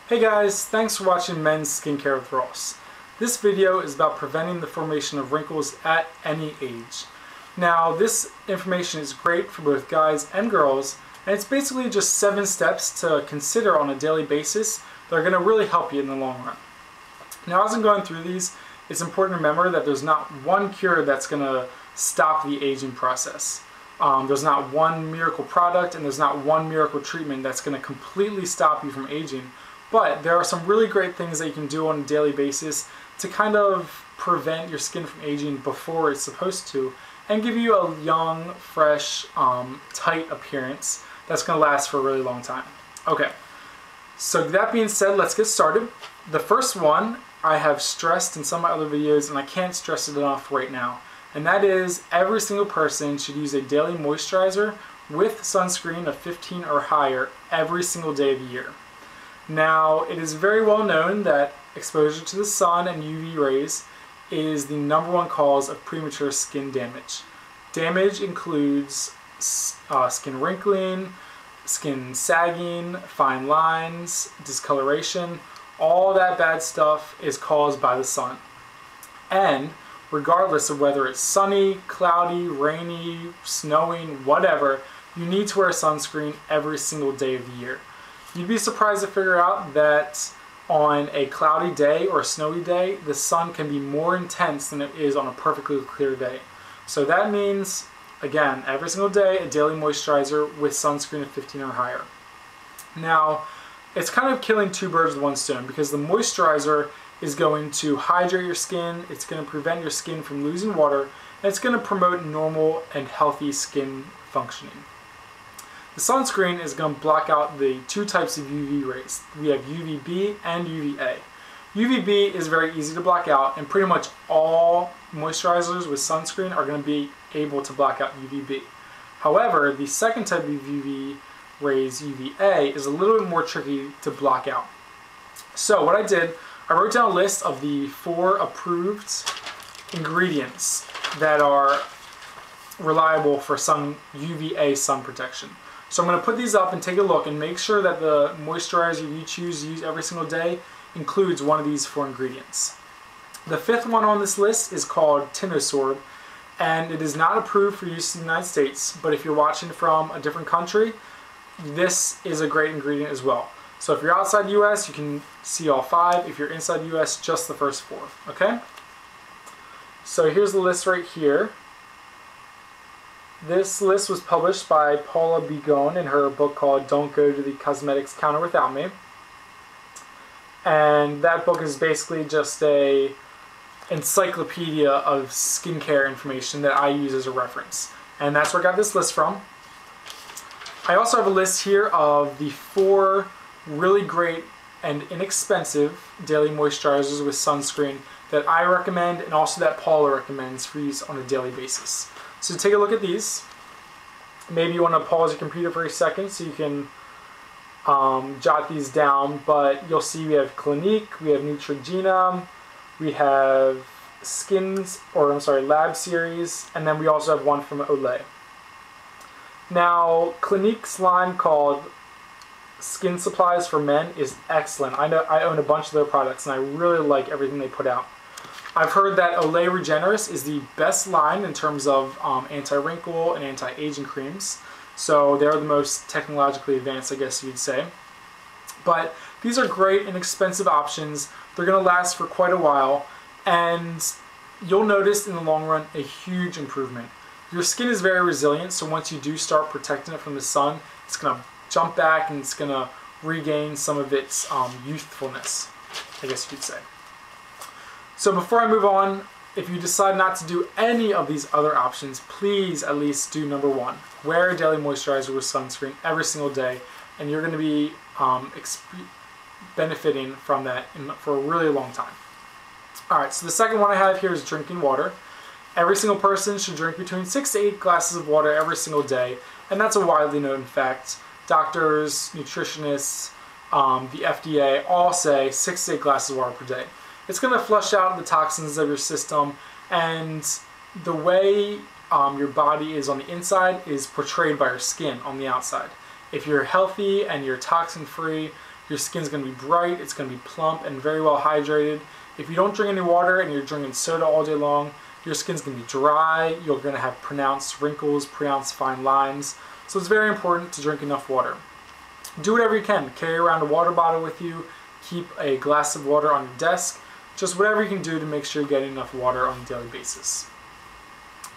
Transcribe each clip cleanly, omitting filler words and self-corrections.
Hey guys, thanks for watching Men's Skincare with Ross. This video is about preventing the formation of wrinkles at any age. Now, this information is great for both guys and girls, and it's basically just 7 steps to consider on a daily basis that are going to really help you in the long run. Now, as I'm going through these, it's important to remember that there's not one cure that's going to stop the aging process. There's not one miracle product and there's not one miracle treatment that's going to completely stop you from aging. But there are some really great things that you can do on a daily basis to kind of prevent your skin from aging before it's supposed to and give you a young, fresh, tight appearance that's going to last for a really long time. Okay, so that being said, let's get started. The first one I have stressed in some of my other videos and I can't stress it enough right now. And that is every single person should use a daily moisturizer with sunscreen of 15 or higher every single day of the year. Now, it is very well known that exposure to the sun and UV rays is the #1 cause of premature skin damage. Damage includes skin wrinkling, skin sagging, fine lines, discoloration. All that bad stuff is caused by the sun. And regardless of whether it's sunny, cloudy, rainy, snowing, whatever, you need to wear sunscreen every single day of the year. You'd be surprised to figure out that on a cloudy day or a snowy day, the sun can be more intense than it is on a perfectly clear day. So that means, again, every single day, a daily moisturizer with sunscreen of 15 or higher. Now, it's kind of killing 2 birds with 1 stone because the moisturizer is going to hydrate your skin, it's going to prevent your skin from losing water, and it's going to promote normal and healthy skin functioning. The sunscreen is going to block out the 2 types of UV rays. We have UVB and UVA. UVB is very easy to block out, and pretty much all moisturizers with sunscreen are going to be able to block out UVB. However, the second type of UV rays, UVA, is a little bit more tricky to block out. So what I did, I wrote down a list of the 4 approved ingredients that are reliable for UVA sun protection. So I'm going to put these up and take a look and make sure that the moisturizer you choose to use every single day includes one of these 4 ingredients. The 5th one on this list is called Tinosorb, and it is not approved for use in the United States, but if you're watching from a different country, this is a great ingredient as well. So if you're outside the US, you can see all 5. If you're inside the US, just the first 4, okay? So here's the list right here. This list was published by Paula Bigon in her book called Don't Go to the Cosmetics Counter Without Me. And that book is basically just a encyclopedia of skincare information that I use as a reference. And that's where I got this list from. I also have a list here of the 4 really great and inexpensive daily moisturizers with sunscreen that I recommend and also that Paula recommends for use on a daily basis. So take a look at these. Maybe you want to pause your computer for a second so you can jot these down, but you'll see we have Clinique, we have Neutrogena, we have Lab Series, and then we also have one from Olay. Now, Clinique's line called Skin Supplies for Men is excellent. I know I own a bunch of their products and I really like everything they put out. I've heard that Olay Regenerist is the best line in terms of anti-wrinkle and anti-aging creams. So they're the most technologically advanced, I guess you'd say. But these are great inexpensive options. They're going to last for quite a while, and you'll notice in the long run a huge improvement. Your skin is very resilient, so once you do start protecting it from the sun, it's going to jump back and it's going to regain some of its youthfulness, I guess you could say. So before I move on, if you decide not to do any of these other options, please at least do #1. Wear a daily moisturizer with sunscreen every single day, and you're going to be benefiting from that for a really long time. Alright, so the second one I have here is drinking water. Every single person should drink between 6 to 8 glasses of water every single day, and that's a widely known fact. Doctors, nutritionists, the FDA all say 6 to 8 glasses of water per day. It's going to flush out the toxins of your system, and the way your body is on the inside is portrayed by your skin on the outside. If you're healthy and you're toxin free, Your skin's going to be bright, it's going to be plump and very well hydrated. If you don't drink any water and you're drinking soda all day long, your skin's going to be dry, you're going to have pronounced wrinkles, pronounced fine lines. So it's very important to drink enough water. Do whatever you can. Carry around a water bottle with you, keep a glass of water on your desk, just whatever you can do to make sure you're getting enough water on a daily basis.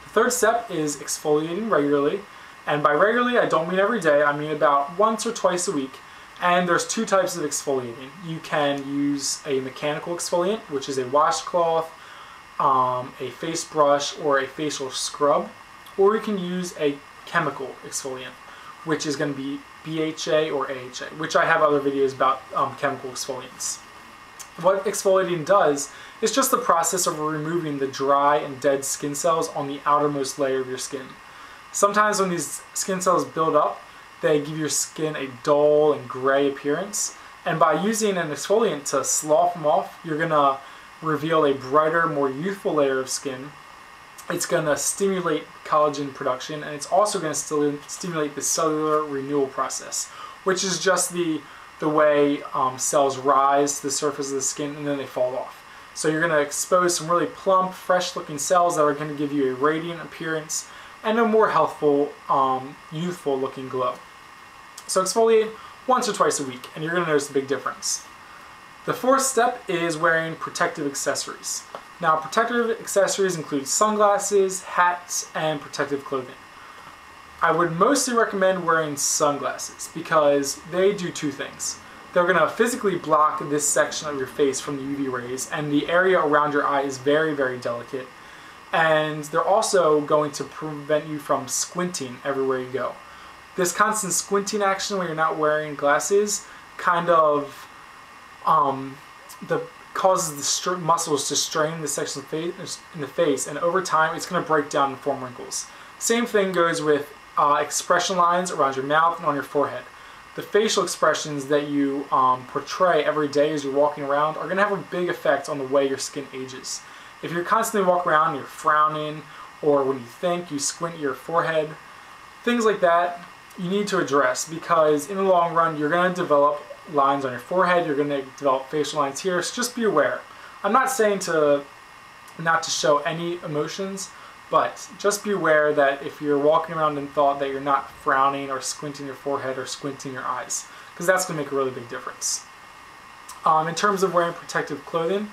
The third step is exfoliating regularly. And by regularly, I don't mean every day, I mean about once or twice a week. And there's two types of exfoliating. You can use a mechanical exfoliant, which is a washcloth, a face brush, or a facial scrub. Or you can use a chemical exfoliant, which is going to be BHA or AHA, which I have other videos about chemical exfoliants. What exfoliating does is just the process of removing the dry and dead skin cells on the outermost layer of your skin. Sometimes when these skin cells build up, they give your skin a dull and gray appearance. And by using an exfoliant to slough them off, you're going to reveal a brighter, more youthful layer of skin. It's going to stimulate collagen production, and it's also going to stimulate the cellular renewal process, which is just the way cells rise to the surface of the skin and then they fall off. So you're going to expose some really plump, fresh-looking cells that are going to give you a radiant appearance and a more healthful, youthful-looking glow. So exfoliate once or twice a week, and you're going to notice a big difference. The fourth step is wearing protective accessories. Now, protective accessories include sunglasses, hats, and protective clothing. I would mostly recommend wearing sunglasses because they do two things. They're going to physically block this section of your face from the UV rays, and the area around your eye is very, very delicate. And they're also going to prevent you from squinting everywhere you go. This constant squinting action when you're not wearing glasses kind of causes the muscles to strain the section in the face, and over time it's going to break down and form wrinkles. Same thing goes with expression lines around your mouth and on your forehead. The facial expressions that you portray every day as you're walking around are going to have a big effect on the way your skin ages. If you're constantly walking around and you're frowning, or when you think, you squint your forehead, things like that you need to address, because in the long run you're going to develop lines on your forehead, you're going to develop facial lines here, so just be aware. I'm not saying not to show any emotions, but just be aware that if you're walking around in thought that you're not frowning or squinting your forehead or squinting your eyes, because that's going to make a really big difference. In terms of wearing protective clothing,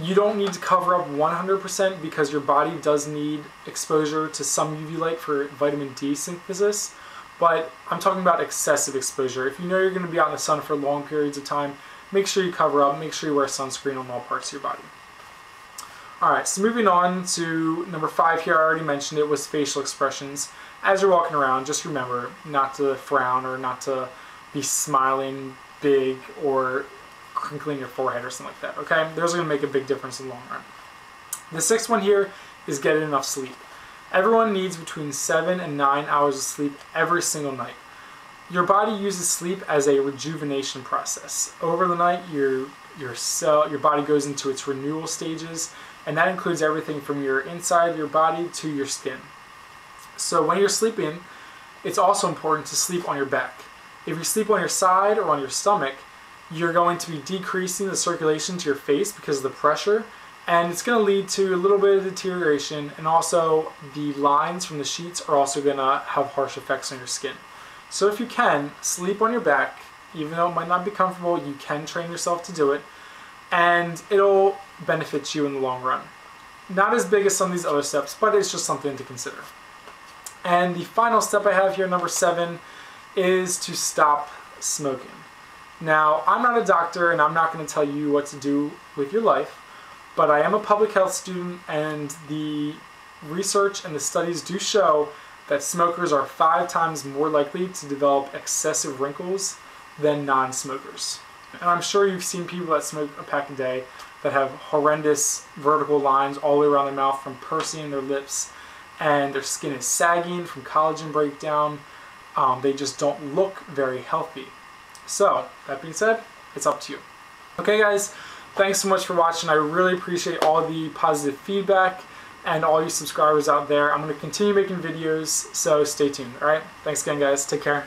you don't need to cover up 100% because your body does need exposure to some UV light for vitamin D synthesis, but I'm talking about excessive exposure. If you know you're going to be out in the sun for long periods of time, make sure you cover up, make sure you wear sunscreen on all parts of your body. Alright, so moving on to number 5 here, I already mentioned it, was facial expressions. As you're walking around, just remember not to frown or not to be smiling big or crinkling your forehead or something like that, okay? Those are going to make a big difference in the long run. The sixth one here is getting enough sleep. Everyone needs between 7 and 9 hours of sleep every single night. Your body uses sleep as a rejuvenation process. Over the night, your body goes into its renewal stages, and that includes everything from your inside of your body to your skin. So when you're sleeping, it's also important to sleep on your back. If you sleep on your side or on your stomach, you're going to be decreasing the circulation to your face because of the pressure, and it's going to lead to a little bit of deterioration, and also the lines from the sheets are also going to have harsh effects on your skin. So if you can, sleep on your back. Even though it might not be comfortable, you can train yourself to do it, and it'll benefit you in the long run. Not as big as some of these other steps, but it's just something to consider. And the final step I have here, number 7, is to stop smoking. Now, I'm not a doctor and I'm not going to tell you what to do with your life, but I am a public health student, and the research and the studies do show that smokers are 5 times more likely to develop excessive wrinkles than non-smokers. And I'm sure you've seen people that smoke a pack a day that have horrendous vertical lines all the way around their mouth from pursing their lips, and their skin is sagging from collagen breakdown. They just don't look very healthy. So, that being said, it's up to you. Okay guys, thanks so much for watching. I really appreciate all the positive feedback and all you subscribers out there. I'm going to continue making videos, so stay tuned, alright? Thanks again guys, take care.